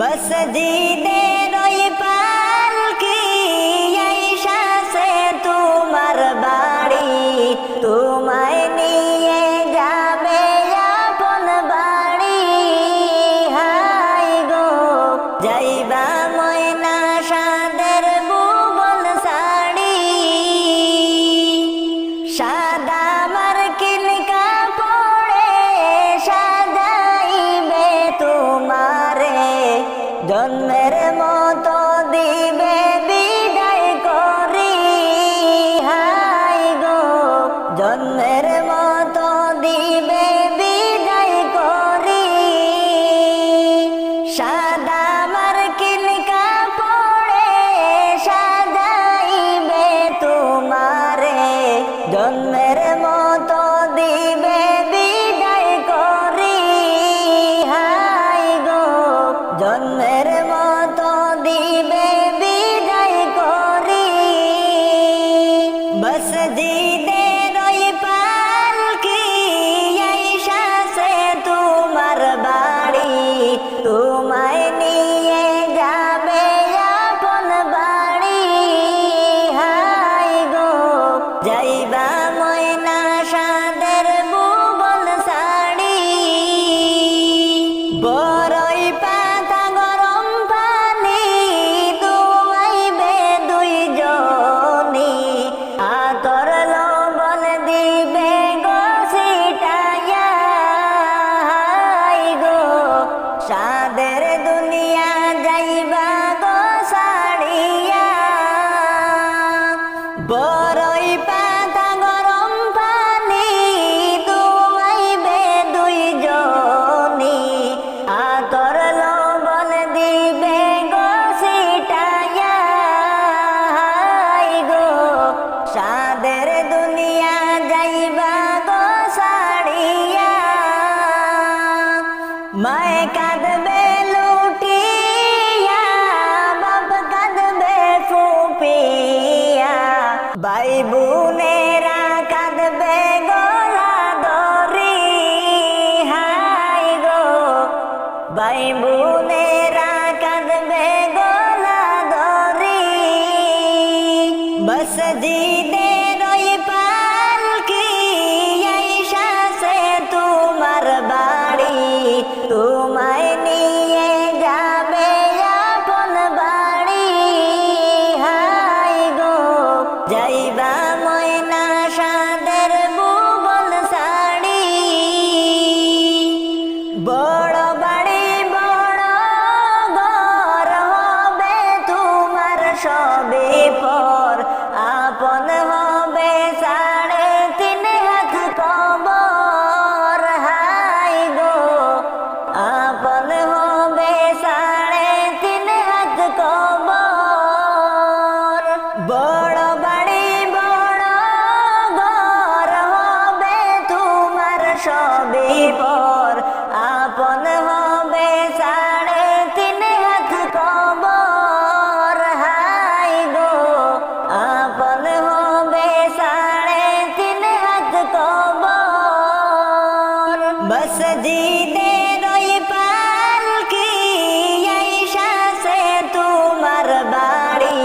মসজিদের ওই পালকি আইসাছে তোমার বাড়ি, তোমায় নিয়ে যাবে আপন বাড়ি। হাই গো যাইবা ময়না সাদের ভুবন সাড়ি, সাদা মার্কিন কাপড়ে সাজাইবে তোমারে, জন্মের মতো দিবে বিদায় করি। হাই গো জন্মের মতো দিবে বিদায় করি, সাদা মার্কিন কাপড়ে সাজাইবে তোমারে, জন্মের মতো দিবে বিদায় করি। হাই গো জন্মের মতো দিবে বিদায় করি। মসজিদের ওই পালকি আইসাছে তোমার বাড়ি, তোমায় নিয়ে যাবে আপন বাড়ি। হাই গো যাইবা ময়না সাদের ভুবন সাড়ি, বড়ই পাতা গরম পানি দুয়াইবে দুইজনি, আতর লবণ দিবে গো ছিটাইয়া। হাই গো সাদের দুনিয়া যাইবা গো সাড়িয়া, বড়ই পাতা গরম পানি দুয়াইবে দুইজনি, আতর লবণ দিবে গো ছিটাইয়া। হাই গো সাদের দুনিয়া যাইবা গো সাড়িয়া, মায়ে কাঁদবে লুটিয়া, বাপ কাঁদবে ফুপিয়া, ভাই বোনেরা কাঁদবে গলা ধরি। হাই গো ভাই বোনেরা কাঁদবে গলা ধরি, মসজিদের ওই পালকি আইসাছে তোমার বাড়ি, তোমায় নিয়ে যাবে আপন বাড়ি। হাই গো যাইবা ময়না সাদের ভুবন সাড়ি, বড় বাড়ি বড় ঘর হবে তোমার সবে পর, আপন হবে 3.5 হাত কবর। হাই গো আপন হবে 3.5 হাত কবর, বড় বাড়ি বড় ঘর হবে তোমার সবে পর, আপন হবে 3.5 হাত কবর। হাই গো আপন হবে 3.5 হাত কবর। মসজিদের ওই পালকি আইসাছে তোমার বাড়ি,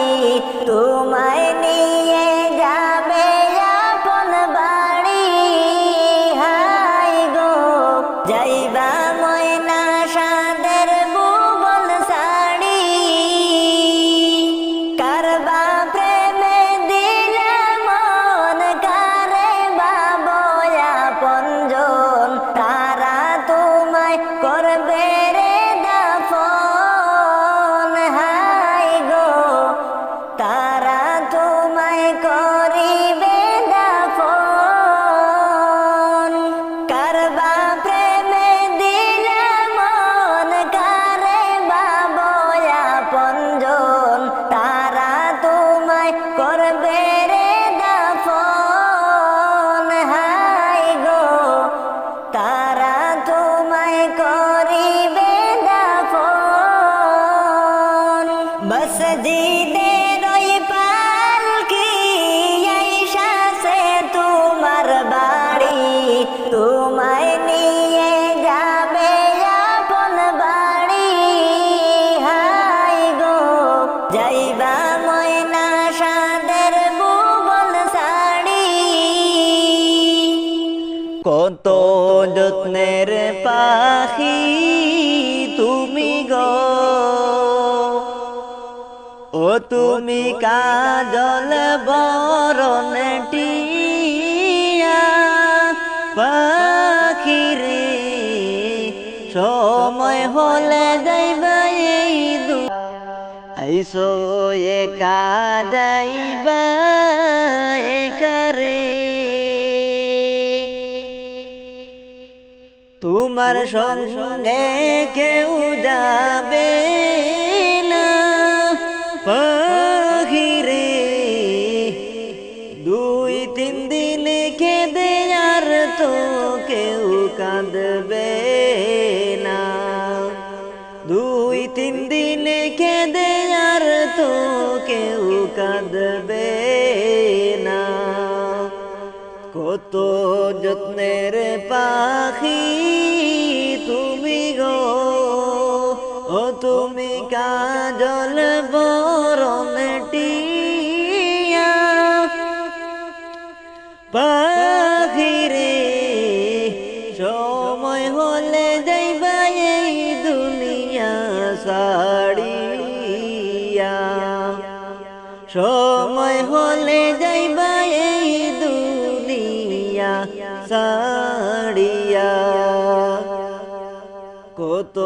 তোমায় নিয়ে যাবে আপন বাড়ি। হাই গো যাইবা ময়না সাদের ভুবন সাড়ি, কারবা প্রেমে দিলে মন, কারে বাবয়া পঞ্জন, তারা তোমায় করবে রে দাফন। হাই গো তারা তোমায় করিবে দাফন, কারবা প্রেমে দিলে মন, কারে বাবয়া পঞ্জন, তারা তোমায় করবে রে দাফন। হাই গো তারা তোমায় করিবে দাফন। মসজিদের ওই পালকি আইসাছে তোমার বাড়ি, তোমায় নিয়ে যাবে আপন বাড়ি। কত যত্নের পাখি তুমি গো, ও তুমি কাজল বরণ টিয়া পাখি রে, সময় হলে যাইবা এই আইসো একা যাইবা একারে, তোমার সঙ্গে কেউ যাবে না পাখি রে, 2-3 দিন কেঁদে আর তো কেউ কাঁদবে না, 2-3 দিন কেঁদে আর তো কেউ কাঁদবে না। কত যত্নের পাখি তুমি গো, ও তুমি কাজল বরণ টিয়া পাখি রে, সময় হলে যাইবা এই দুনিয়া ছাড়িয়া, সময় হলে যাইবা এই দুনিয়া ছাড়িয়া। কত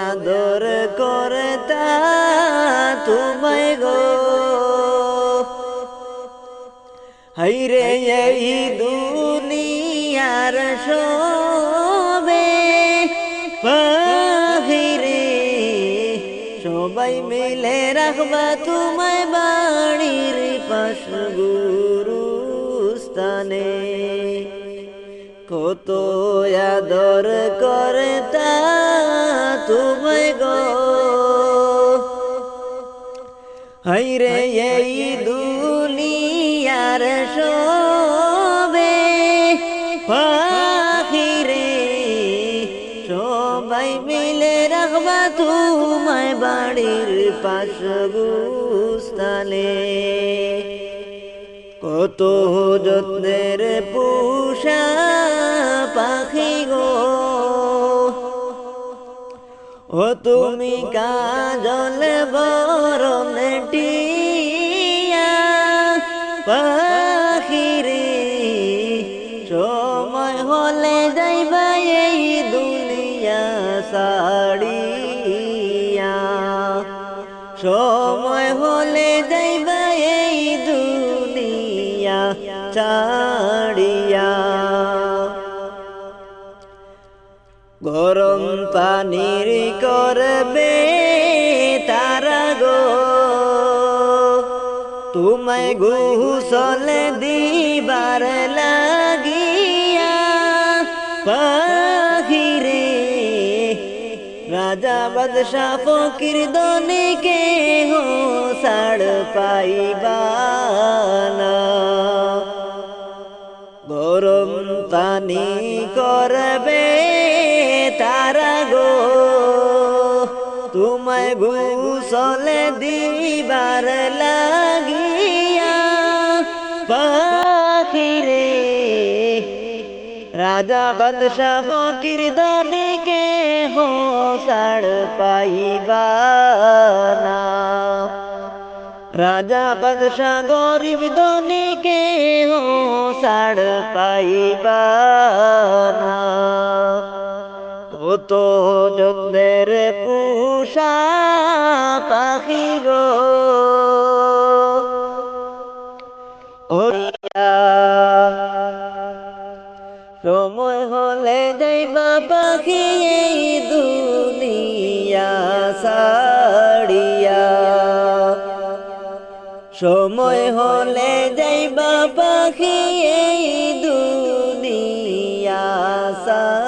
আদর করতা তোমায় গো, হাইরে এই দুনিয়ার সবে পাখি রে, সবাই মিলে রাখবা তোমায় বাড়ির পাশ গুরুস্থানে। কত আদর করতা তোমায় গো, হাইরে এই দুনিয়ার সবে পাখি রে, সবাই মিলে রাখবা তোমায় বাড়ির পাশ গুস্থানে। কত যত্নের পোষা পাখি গো, ও তুমি কাজল বরণ টিয়া পাখি রে, সময় হলে যাইবা এই দুনিয়া ছাড়িয়া, সময় হলে যাইবা এই দুনিয়া ছাড়িয়া। গরম পানির করবে তারা গো, তোমায় গোসল দিবার লাগিয়া পাখি রে, রাজা বাদশাহ ফকির ধনীকে হো ছাড় পাইবা না। গরম পানি করবে তারা গো, তোমায় গোসল দিবার লাগিয়া পাখি রে, রাজা বাদশাহ ফকির ধনীকে হো ছাড় পাইবা না। রাজা বাদশাহ গরিব ধনীকে হো ছাড় পাইবা না। কত যত্নের পোষা পাখি গো, সময় হলে যাইবা পাখি এই দুনিয়া ছাড়িয়া, সময় হলে যাইবা পাখি এই দুনিয়া ছাড়িয়া।